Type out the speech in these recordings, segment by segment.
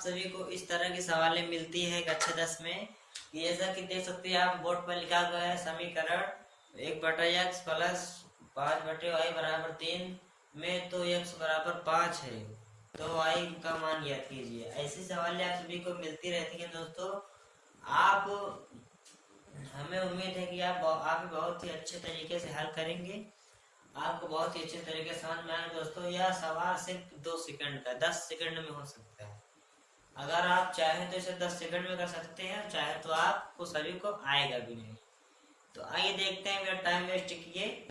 सभी को इस तरह की सवालें मिलती है कक्षा 10 में। जैसा कि देख सकते हैं आप बोर्ड पर लिखा हुआ है समीकरण 1/x प्लस 5/y बराबर 3 में तो x बराबर 5 है तो y का मान ज्ञात कीजिए। ऐसी सवालें आप सभी को मिलती रहती हैं दोस्तों। आप हमें उम्मीद है कि आप बहुत ही अच्छे तरीके से हल करेंगे, आपको बहुत ही अच्छे तरीके से समझ में आएगा दोस्तों। यह सवाल सिर्फ 2 सेकंड का 10 सेकंड में हो सकता है। अगर आप चाहें तो इसे 10 सेकंड में कर सकते हैं, चाहे तो आपको सभी को आएगा भी नहीं। तो आइए देखते हैं, बिना टाइम वेस्ट किए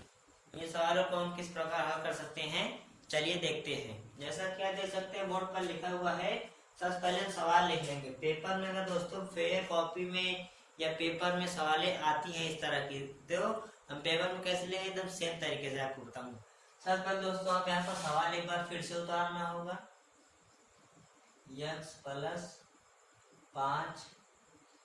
इन सवालों को हम किस प्रकार हल कर सकते हैं। चलिए देखते हैं। जैसा कि आप देख सकते हैं बोर्ड पर लिखा हुआ है। सबसे पहले सवाल लिख लेंगे। पेपर में अगर दोस्तों फेयर कॉपी में या पेपर में सवालें आती हैं इस तरह की, तो हम पेपर में कैसे लेंगे, एकदम सेम तरीके से आपको बताऊंगा। सबसे पहले दोस्तों आप यहाँ पर सवाल एक बार फिर से उतारना होगा। x प्लस 5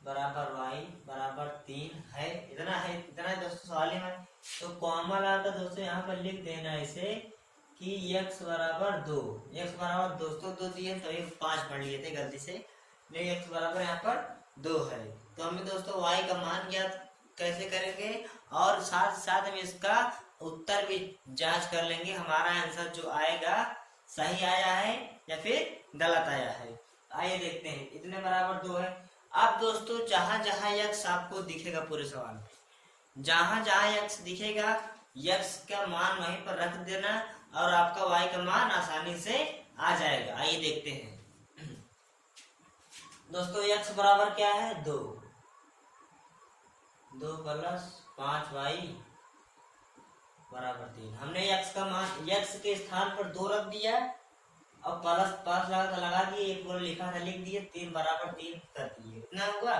बराबर y बराबर 3 है, इतना है दोस्तों सवाल में। तो कॉमन आता दोस्तों यहाँ पर लिख देना इसे कि x बराबर 2, x बराबर दोस्तों 2 दिए तभी 5 पढ़ लिए थे गलती से, लेकिन x बराबर यहाँ पर 2 है। तो हमें दोस्तों y का मान ज्ञात कैसे करेंगे और साथ साथ में इसका उत्तर भी जांच कर लेंगे, हमारा आंसर जो आएगा सही आया है या फिर गलत आया है। आइए देखते हैं। इतने बराबर 2 है। अब दोस्तों जहां जहां x आपको दिखेगा पूरे सवाल में, जहां जहां x दिखेगा x का मान वहीं पर रख देना और आपका y का मान आसानी से आ जाएगा। आइए देखते हैं दोस्तों। x बराबर क्या है 2 प्लस 5y बराबर 3। हमने x का मान x के स्थान पर 2 रख दिया और प्लस 5 लगा दिए, एक बोल लिखा था लिख दिए, 3 बराबर 3 कर दिए, इतना हुआ।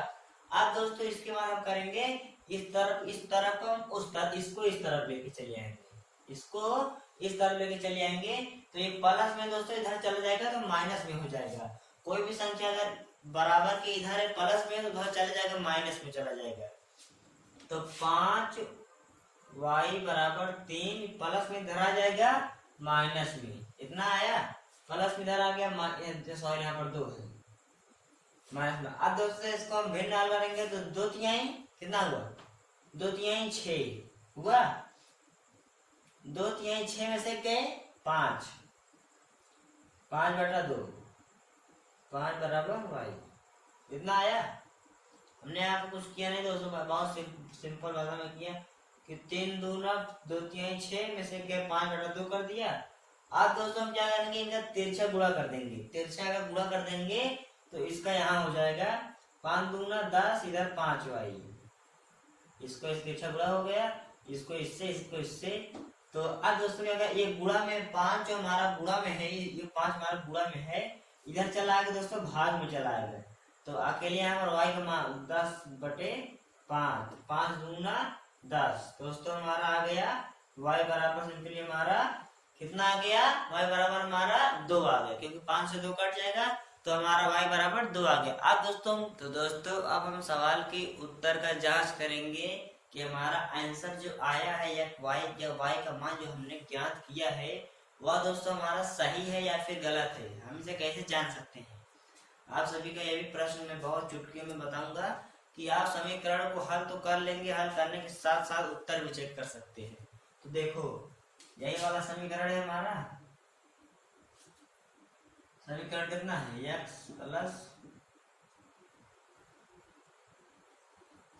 अब दोस्तों इसके बाद हम करेंगे इस तरफ हम उस तरफ, इसको इस तरफ लेके चले आएंगे, इसको इस तरफ लेके चले आएंगे तो ये प्लस में दोस्तों इधर चला जाएगा तो माइनस में हो जाएगा। कोई भी संख्या अगर बराबर के इधर है प्लस में तो उधर चला जाएगा माइनस में चला जाएगा। तो 5y बराबर 3 प्लस में इधर आ जाएगा माइनस में, इतना आया, प्लस में इधर आ गया, सॉरी यहाँ पर 2 है माइनस में। अब दोस्तों इसको हम भिन्न हल करेंगे तो 2 तिहाई कितना हुआ, 2 तिहाई 6 हुआ, 2 तिहाई 6 में से गए 5, 5/2, 5 बराबर y, इतना आया। हमने यहाँ पे कुछ किया नहीं दोस्तों, बहुत सिंपल भाषा में किया कि 3 दूना 2 तिहाई 6 में से गए 5/2 कर दिया। अब दोस्तों हम क्या करेंगे, इनका तिरछा गुणा कर देंगे, तिरछा का गुणा कर देंगे तो इसका यहाँ हो जाएगा 5 दूना 10, इधर 5y, इसको इस तिरछा गुणा हो गया, इसको इससे। तो अब दोस्तों क्या होगा, ये गुणा में 5 जो हमारा गुणा में है, ये 5 हमारा गुणा में है, इधर चला आएगा दोस्तों भाग में चला आएगा। तो अकेले यहाँ पर y का मान 10/5, 5 दूना 10 दोस्तों हमारा आ गया y बराबर सिंपली हमारा कितना आ गया, y बराबर हमारा 2 आ गया, क्योंकि 5 से 2 कट जाएगा तो हमारा y बराबर 2 आ गया। अब दोस्तों अब हम सवाल के उत्तर का जांच करेंगे कि हमारा आंसर जो आया है या y का मान जो हमने ज्ञात किया है वह दोस्तों हमारा सही है या फिर गलत है। हम इसे कैसे जान सकते हैं, आप सभी का यह भी प्रश्न मैं बहुत चुटकियों में बताऊंगा कि आप समीकरण को हल तो कर लेंगे, हल करने के साथ साथ उत्तर भी चेक कर सकते हैं। तो देखो यही वाला समीकरण है हमारा, समीकरण कितना है, x प्लस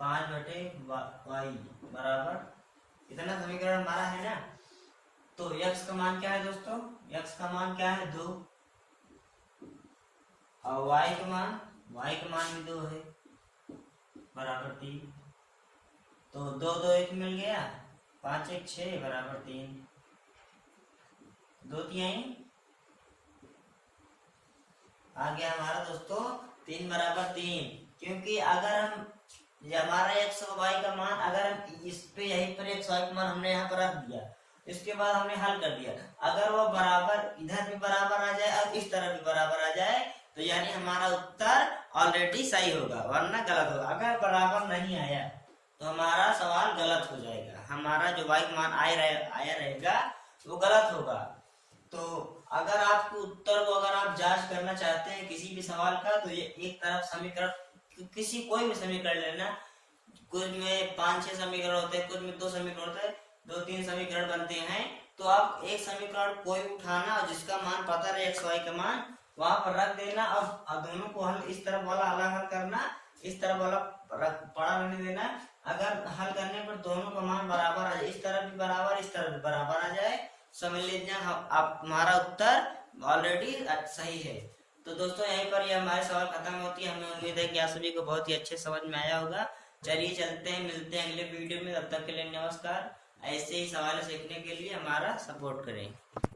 5/y बराबर इतना समीकरण हमारा है ना। तो x का मान क्या है दोस्तों, x का मान क्या है 2 और y का मान भी 2 है बराबर 3। तो 2 2 1 मिल गया, 5 1 6 बराबर 3, 2 तिहाई आ गया हमारा दोस्तों 3 बराबर 3। क्योंकि अगर हम हमारा x और y का मान अगर हम इस पे यहीं पर x y का मान हमने यहाँ पर रख दिया, इसके बाद हमने हल कर दिया, अगर वो बराबर इधर भी बराबर आ जाए और इस तरफ भी बराबर आ जाए तो यानी हमारा उत्तर ऑलरेडी सही होगा वरना गलत होगा। अगर बराबर नहीं आया तो हमारा सवाल गलत हो जाएगा, हमारा जो y का मान आया रहेगा वो गलत होगा। तो अगर आपको उत्तर को अगर आप जांच करना चाहते हैं किसी भी सवाल का, तो ये एक तरफ समीकरण, किसी कोई भी समीकरण लेना, कुछ में 5-6 समीकरण होते हैं, कुछ में 2 समीकरण होते हैं, 2-3 समीकरण बनते हैं, तो आप एक समीकरण कोई उठाना और जिसका मान पता रहे x y का मान वहां पर रख देना, और दोनों को हल, इस तरफ वाला अलग हल करना, इस तरफ वाला पड़ा रहने देना। अगर हल करने पर दोनों का मान बराबर आ जाए, इस तरफ भी बराबर इस तरफ भी बराबर आ जाए, समझ लीजिए आप हमारा उत्तर ऑलरेडी सही है। तो दोस्तों यहीं पर ये हमारे सवाल खत्म होती है। हमें उम्मीद है कि आप सभी को बहुत ही अच्छे समझ में आया होगा। चलिए चलते हैं, मिलते हैं अगले वीडियो में, तब तक के लिए नमस्कार। ऐसे ही सवाल सीखने के लिए हमारा सपोर्ट करें।